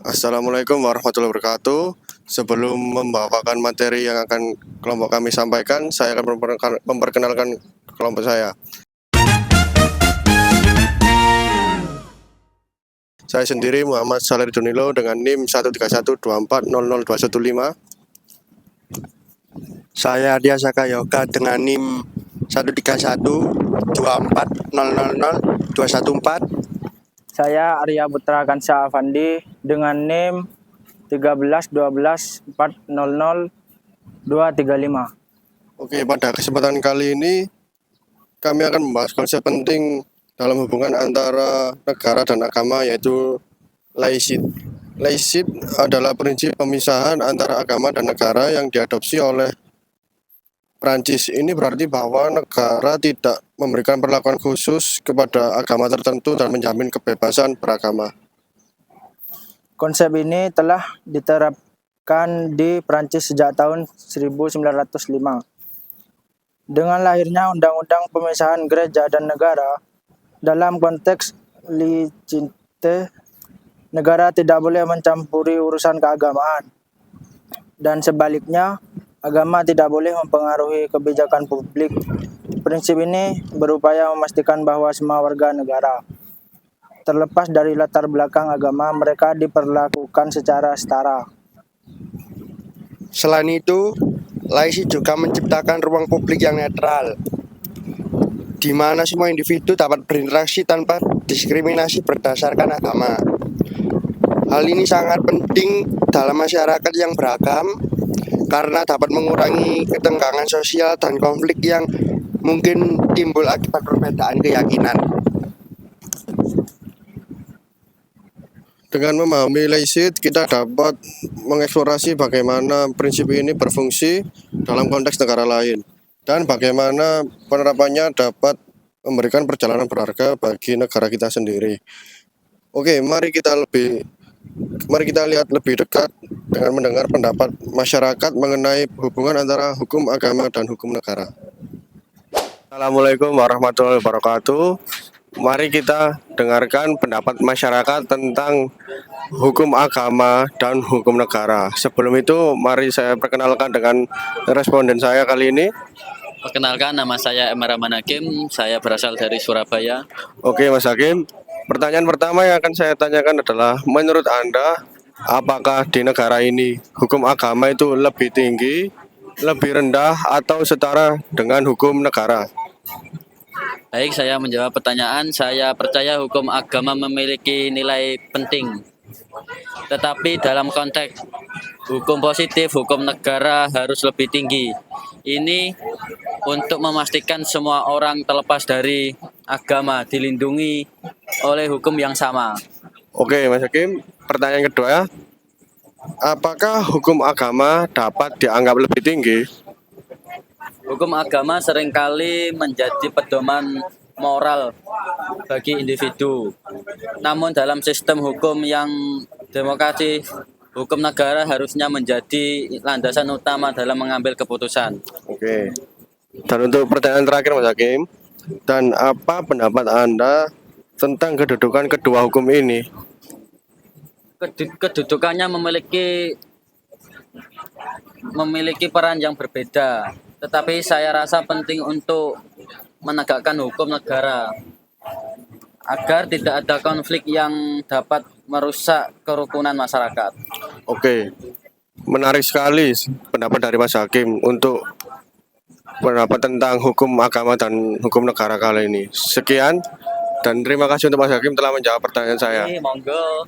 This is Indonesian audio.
Assalamualaikum warahmatullahi wabarakatuh. Sebelum membawakan materi yang akan kelompok kami sampaikan, saya akan memperkenalkan kelompok saya. Saya sendiri Muhammad Salir Dunilo dengan NIM 13124000215. Saya Arya Saka Yoga dengan NIM 13124000214. Saya Arya Putra Kansa Afandi dengan NIM 13124000235. Oke, pada kesempatan kali ini kami akan membahas konsep penting dalam hubungan antara negara dan agama, yaitu laicit. Laicit adalah prinsip pemisahan antara agama dan negara yang diadopsi oleh Prancis. Ini berarti bahwa negara tidak memberikan perlakuan khusus kepada agama tertentu dan menjamin kebebasan beragama. Konsep ini telah diterapkan di Prancis sejak tahun 1905. Dengan lahirnya Undang-Undang Pemisahan Gereja dan Negara, dalam konteks laicite, negara tidak boleh mencampuri urusan keagamaan. Dan sebaliknya, agama tidak boleh mempengaruhi kebijakan publik. Prinsip ini berupaya memastikan bahwa semua warga negara, terlepas dari latar belakang agama, mereka diperlakukan secara setara. Selain itu, laicit juga menciptakan ruang publik yang netral, di mana semua individu dapat berinteraksi tanpa diskriminasi berdasarkan agama. Hal ini sangat penting dalam masyarakat yang beragam karena dapat mengurangi ketegangan sosial dan konflik yang mungkin timbul akibat perbedaan keyakinan. Dengan memahami laicit, kita dapat mengeksplorasi bagaimana prinsip ini berfungsi dalam konteks negara lain dan bagaimana penerapannya dapat memberikan perjalanan berharga bagi negara kita sendiri. Oke, mari kita lihat lebih dekat dengan mendengar pendapat masyarakat mengenai hubungan antara hukum agama dan hukum negara. Assalamualaikum warahmatullahi wabarakatuh. Mari kita dengarkan pendapat masyarakat tentang hukum agama dan hukum negara. Sebelum itu, mari saya perkenalkan dengan responden saya kali ini. Perkenalkan, nama saya M. Rahman Hakim, saya berasal dari Surabaya. Oke, Mas Hakim. Pertanyaan pertama yang akan saya tanyakan adalah, menurut Anda, apakah di negara ini hukum agama itu lebih tinggi, lebih rendah, atau setara dengan hukum negara? Baik, saya menjawab pertanyaan. Saya percaya hukum agama memiliki nilai penting. Tetapi dalam konteks hukum positif, hukum negara harus lebih tinggi. Ini untuk memastikan semua orang terlepas dari agama dilindungi oleh hukum yang sama. Oke, Mas Hakim. Pertanyaan kedua, apakah hukum agama dapat dianggap lebih tinggi? Hukum agama seringkali menjadi pedoman moral bagi individu. Namun dalam sistem hukum yang demokratis, hukum negara harusnya menjadi landasan utama dalam mengambil keputusan. Oke. Dan untuk pertanyaan terakhir, Mas Hakim, dan apa pendapat Anda tentang kedudukan kedua hukum ini? Kedudukannya memiliki peran yang berbeda, tetapi saya rasa penting untuk menegakkan hukum negara agar tidak ada konflik yang dapat merusak kerukunan masyarakat. Oke, menarik sekali pendapat dari Mas Hakim untuk pendapat tentang hukum agama dan hukum negara kali ini. Sekian, dan terima kasih untuk Mas Hakim telah menjawab pertanyaan saya. Monggo.